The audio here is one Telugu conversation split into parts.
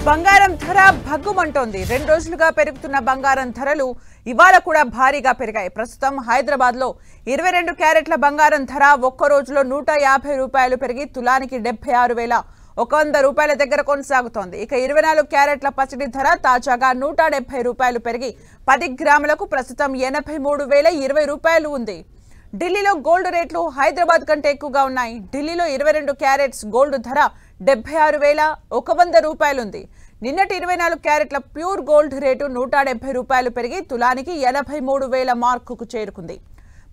బంగారం ధర భగ్గుమంటోంది. 2 రోజులుగా పెరుగుతున్న బంగారం ధరలు ఇవాళ కూడా భారీగా పెరిగాయి. ప్రస్తుతం హైదరాబాద్ లో 22 క్యారెట్ల బంగారం ధర ఒక్క రోజులో 150 రూపాయలు పెరిగి తులానికి 76,100 రూపాయల దగ్గర కొనసాగుతోంది. ఇక 24 క్యారెట్ల పసిడి ధర తాజాగా 170 రూపాయలు పెరిగి 10 గ్రాములకు ప్రస్తుతం 83,020 రూపాయలు ఉంది. ఢిల్లీలో గోల్డ్ రేట్లు హైదరాబాద్ కంటే ఎక్కువగా ఉన్నాయి. ఢిల్లీలో 22 క్యారెట్స్ గోల్డ్ ధర 76,100 రూపాయలు ఉంది. నిన్నటి 24 క్యారెట్ల ప్యూర్ గోల్డ్ రేటు 170 రూపాయలు పెరిగి తులానికి 83,000 మార్కుకు చేరుకుంది.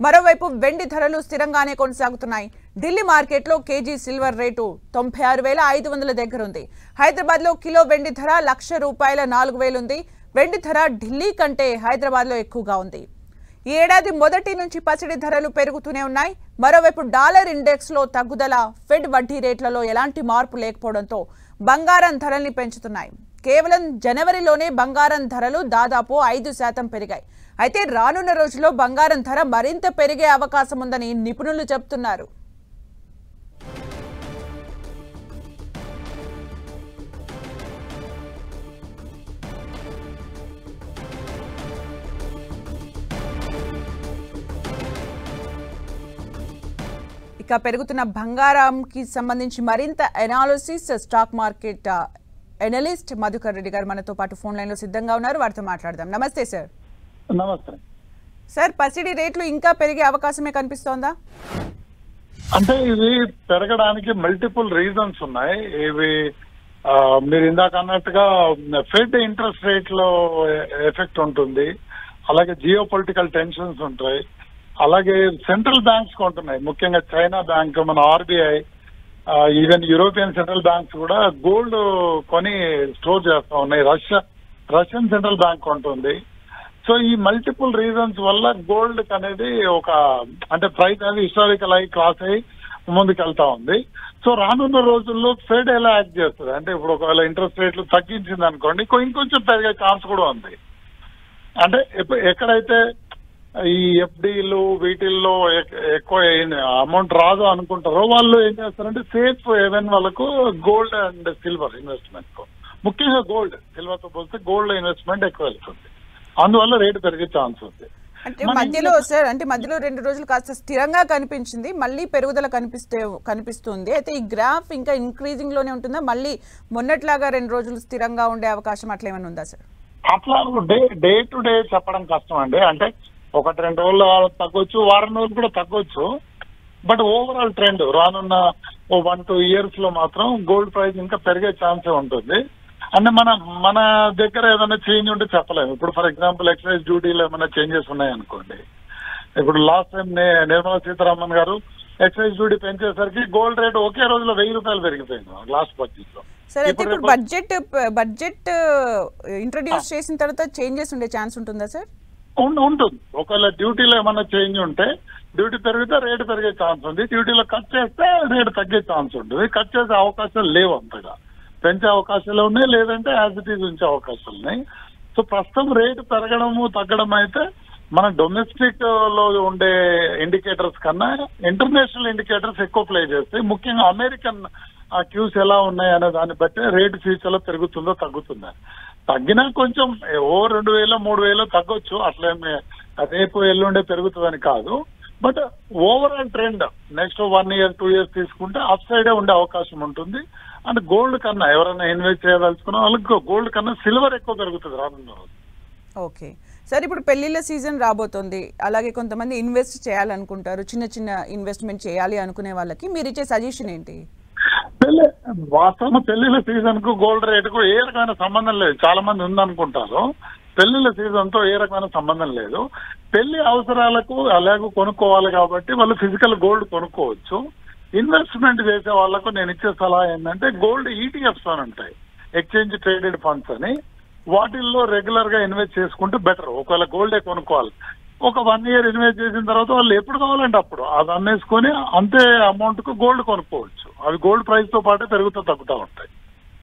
మరోవైపు వెండి ధరలు స్థిరంగానే కొనసాగుతున్నాయి. ఢిల్లీ మార్కెట్లో కేజీ సిల్వర్ రేటు 96,500 దగ్గర ఉంది. హైదరాబాద్ లో కిలో వెండి ధర ₹1,04,000 ఉంది. వెండి ధర ఢిల్లీ కంటే హైదరాబాద్ లో ఎక్కువగా ఉంది. ఈ ఏడాది మొదటి నుంచి పసిడి ధరలు పెరుగుతూనే ఉన్నాయి. మరోవైపు డాలర్ ఇండెక్స్ లో తగ్గుదల, ఫెడ్ వడ్డీ రేట్లలో ఎలాంటి మార్పు లేకపోవడంతో బంగారం ధరల్ని పెంచుతున్నాయి. కేవలం జనవరిలోనే బంగారం ధరలు దాదాపు 5% పెరిగాయి. అయితే రానున్న రోజుల్లో బంగారం ధర మరింత పెరిగే అవకాశం ఉందని నిపుణులు చెబుతున్నారు. ఇక పెరుగుతున్న బంగారంకి సంబంధించి మరింత analysis stock market analyst Madhukar Reddy గారు మనతో పాటు ఫోన్ లైన్ లో సిద్ధంగా ఉన్నారు. వారితో మాట్లాడదాం. నమస్తే సార్. నమస్తే సార్, పసిడి రేట్లు ఇంకా పెరిగే అవకాశమే కనిపిస్తోందా? అంటే ఇవి పెరగడానికి మల్టిపుల్ రీజన్స్ ఉన్నాయి. ఇవి మీరు ఇందాక అన్నట్టుగా ఫెడ్ ఇంట్రెస్ట్ రేట్ లో ఎఫెక్ట్ ఉంటుంది. అలాగే జియో పొలిటికల్ టెన్షన్స్ ఉంటాయి. అలాగే సెంట్రల్ బ్యాంక్స్ కొంటున్నాయి. ముఖ్యంగా చైనా బ్యాంక్, మన RBI, even European central banks కూడా గోల్డ్ కొని స్టోర్ చేస్తా ఉన్నాయి. రష్యన్ సెంట్రల్ బ్యాంక్ కొంటుంది. సో ఈ మల్టిపుల్ రీజన్స్ వల్ల గోల్డ్ అనేది ఒక అంటే ప్రైస్ అనేది హిస్టారికల్ అయి క్రాస్ అయ్యి ముందుకు వెళ్తా ఉంది. సో రానున్న రోజుల్లో ఫెడ్ ఎలా యాక్ట్ చేస్తుంది అంటే ఇప్పుడు ఒకవేళ ఇంట్రెస్ట్ రేట్లు తగ్గించింది అనుకోండి, ఇంకొంచెం పెరిగే ఛాన్స్ కూడా ఉంది. అంటే ఎక్కడైతే ఈ ఎఫ్డీలు వీటిల్లో ఎక్కువ అమౌంట్ రాదు అనుకుంటారో వాళ్ళు ఏం చేస్తారంటే సేఫ్ హెవెన్ వాళ్ళకు గోల్డ్ అండ్ సిల్వర్ ఇన్వెస్ట్మెంట్, ముఖ్యంగా గోల్డ్, సిల్వర్ తో పోలిస్తే గోల్డ్ ఇన్వెస్ట్మెంట్ ఎక్కువ వెళ్తుంది. అందువల్ల రేటు పెరిగే ఛాన్స్ ఉంది. అంటే మధ్యలో 2 రోజులు కాస్త స్థిరంగా కనిపించింది, మళ్ళీ పెరుగుదల కనిపిస్తుంది. అయితే ఈ గ్రాఫ్ ఇంకా ఇంక్రీజింగ్ లోనే ఉంటుందా? మళ్ళీ మొన్నట్లాగా 2 రోజులు స్థిరంగా ఉండే అవకాశం అట్లా ఏమైనా ఉందా సార్? అట్లా డే టు డే చెప్పడం కష్టం అండి. అంటే 1-2 రోజులు తగ్గొచ్చు, వారం రోజులు కూడా తగ్గొచ్చు. బట్ ఓవరాల్ ట్రెండ్ రానున్న 1-2 ఇయర్స్ లో మాత్రం గోల్డ్ ప్రైస్ ఇంకా పెరిగే ఛాన్సే ఉంటుంది. అంటే మన దగ్గర ఏదైనా చేంజ్ ఉంటే చెప్పలేము. ఇప్పుడు ఫర్ ఎగ్జాంపుల్ ఎక్సైజ్ డ్యూటీలో ఏమైనా చేంజెస్ ఉన్నాయనుకోండి. ఇప్పుడు లాస్ట్ టైం నిర్మలా సీతారామన్ గారు ఎక్సైజ్ డ్యూటీ పెంచేసరికి గోల్డ్ రేట్ ఒకే రోజులో ₹1,000 పెరిగిపోయింది లాస్ట్ బడ్జెట్ లో. సరే, అయితే ఇప్పుడు బడ్జెట్ ఇంట్రడ్యూస్ చేసిన తర్వాత చేంజెస్ ఉండే ఛాన్స్ ఉంటుందా సార్? ఉంటుంది. ఒకవేళ డ్యూటీలో ఏమైనా చేంజ్ ఉంటే డ్యూటీ పెరిగితే రేటు పెరిగే ఛాన్స్ ఉంది. డ్యూటీలో కట్ చేస్తే రేటు తగ్గే ఛాన్స్ ఉంటుంది. కట్ చేసే అవకాశాలు లేవు, అంతగా పెంచే అవకాశాలు ఉన్నాయి, లేదంటే యాజ్ ఇట్ ఈజ్ ఉంచే అవకాశాలు ఉన్నాయి. సో ప్రస్తుతం రేటు పెరగడము తగ్గడం అయితే మన డొమెస్టిక్ లో ఉండే ఇండికేటర్స్ కన్నా ఇంటర్నేషనల్ ఇండికేటర్స్ ఎక్కువ ప్లే చేస్తాయి. ముఖ్యంగా అమెరికన్ క్యూస్ ఎలా ఉన్నాయి అనే దాన్ని బట్టి రేటు ఫ్యూచర్ లో పెరుగుతుందో తగ్గుతుందో. తగ్గినా కొంచెం 2,000-3,000 తగ్గొచ్చు, అట్లేమి రేపు ఎల్లుండే పెరుగుతుందని కాదు. But overall trend next 1 year 2 years తీసుకుంటే అప్ సైడే ఉండే అవకాశం ఉంటుంది. అండ్ గోల్డ్ కన్నా ఎవరైనా ఇన్వెస్ట్ చేయదలుచుకున్న వాళ్ళకి గోల్డ్ కన్నా సిల్వర్ ఎక్కువ పెరుగుతుంది రానున్న రోజు. ఓకే సార్, ఇప్పుడు పెళ్లిళ్ళ సీజన్ రాబోతోంది. అలాగే కొంతమంది ఇన్వెస్ట్ చేయాలనుకుంటారు, చిన్న ఇన్వెస్ట్మెంట్ చేయాలి అనుకునే వాళ్ళకి మీరు ఇచ్చే సజెషన్ ఏంటి? వాస్తవం పెళ్లిళ్ళ సీజన్ కు గోల్డ్ రేట్ కు ఏ రకమైన సంబంధం లేదు. చాలా మంది ఉందనుకుంటారు. పెళ్లిళ్ళ సీజన్ తో ఏ రకమైన సంబంధం లేదు. పెళ్లి అవసరాలకు అలాగే కొనుక్కోవాలి కాబట్టి వాళ్ళు ఫిజికల్ గోల్డ్ కొనుక్కోవచ్చు. ఇన్వెస్ట్మెంట్ చేసే వాళ్ళకు నేను ఇచ్చే సలహా ఏంటంటే గోల్డ్ ఈటీఎఫ్స్ అని ఉంటాయి, ఎక్స్చేంజ్ ట్రేడెడ్ ఫండ్స్ అని. వాటిల్లో రెగ్యులర్ గా ఇన్వెస్ట్ చేసుకుంటే బెటర్. ఒకవేళ గోల్డే కొనుక్కోవాలి, ఒక 1 year ఇన్వెస్ట్ చేసిన తర్వాత వాళ్ళు ఎప్పుడు కావాలంటే అప్పుడు అది అమ్మేసుకొని అంతే అమౌంట్ కు గోల్డ్ కొనుక్కోవచ్చు. అవి గోల్డ్ ప్రైస్ తో పాటే పెరుగుతూ తగ్గుతూ ఉంటాయి.